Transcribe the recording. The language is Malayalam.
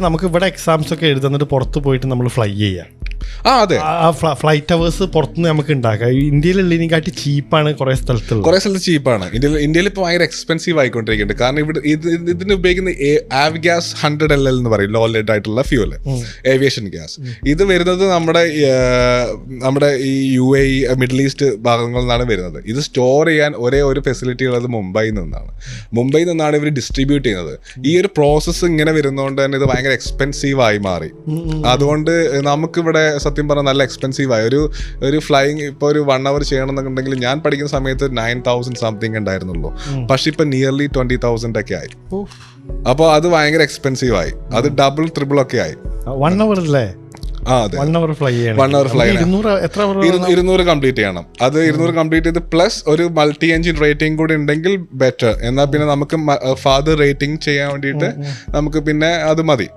നമുക്ക് ഇവിടെ എക്സാംസ് ഒക്കെ എഴുതുന്നിട്ട് പുറത്ത് പോയിട്ട് നമ്മൾ ഫ്ലൈ ചെയ്യാം. അതെ, ഫ്ലൈറ്റ് അവേഴ്സ് പുറത്തുനിന്ന് നമുക്ക് ഉണ്ടാക്കാം. ഇന്ത്യയിലുള്ളതിനെക്കാട്ടി ചീപ്പാണ് കുറെ സ്ഥലത്ത് ചീപ്പാണ്. ഇന്ത്യയിൽ ഇപ്പോൾ ഭയങ്കര എക്സ്പെൻസീവ് ആയിക്കൊണ്ടിരിക്കുന്നുണ്ട്. കാരണം ഇവിടെ ഇതിന് ഉപയോഗിക്കുന്ന ആവിഗ്യാസ് 100 എന്ന് പറയും, ലോ ലെഡ് ആയിട്ടുള്ള ഫ്യൂല്, ഏവിയേഷൻ ഗ്യാസ്. ഇത് വരുന്നത് നമ്മുടെ ഈ UAE മിഡിൽ ഈസ്റ്റ് ഭാഗങ്ങളിൽ നിന്നാണ് വരുന്നത്. ഇത് സ്റ്റോർ ചെയ്യാൻ ഒരേ ഒരു ഫെസിലിറ്റി ഉള്ളത് മുംബൈയിൽ നിന്നാണ് ഇവർ ഡിസ്ട്രിബ്യൂട്ട് ചെയ്യുന്നത്. ഈ ഒരു പ്രോസസ്സ് ഇങ്ങനെ വരുന്നതുകൊണ്ട് തന്നെ ഇത് ഭയങ്കര എക്സ്പെൻസീവ് ആയി മാറി. അതുകൊണ്ട് നമുക്കിവിടെ സത്യം പറഞ്ഞാൽ നല്ല എക്സ്പെൻസീവ് ആയി. ഒരു ഫ്ലൈയിങ് ഇപ്പോൾ ഒരു 1 hour ചെയ്യണമെന്നുണ്ടെങ്കിൽ ഞാൻ പഠിക്കുന്ന സമയത്ത് 9,000 സംതിങ് ഉണ്ടായിരുന്നുള്ളൂ. പക്ഷെ ഇപ്പൊ നിയർലി 20,000 ഒക്കെ ആയി. അപ്പോൾ അത് ഭയങ്കര എക്സ്പെൻസീവ് ആയി. അത് ഡബിൾ ട്രിപ്പിൾ ഒക്കെ ആയി. 1 hour അല്ലേ? 1 hour fly 1 hour fly 200 complete ചെയ്യണം. അത് 200 കംപ്ലീറ്റ് ചെയ്ത് പ്ലസ് ഒരു മൾട്ടി എഞ്ചിൻ റേറ്റിംഗ് കൂടി ഉണ്ടെങ്കിൽ ബെറ്റർ. എന്നാൽ പിന്നെ നമുക്ക് ഫാദർ റേറ്റിംഗ് ചെയ്യാൻ വേണ്ടിയിട്ട് നമുക്ക് പിന്നെ അത് മതി.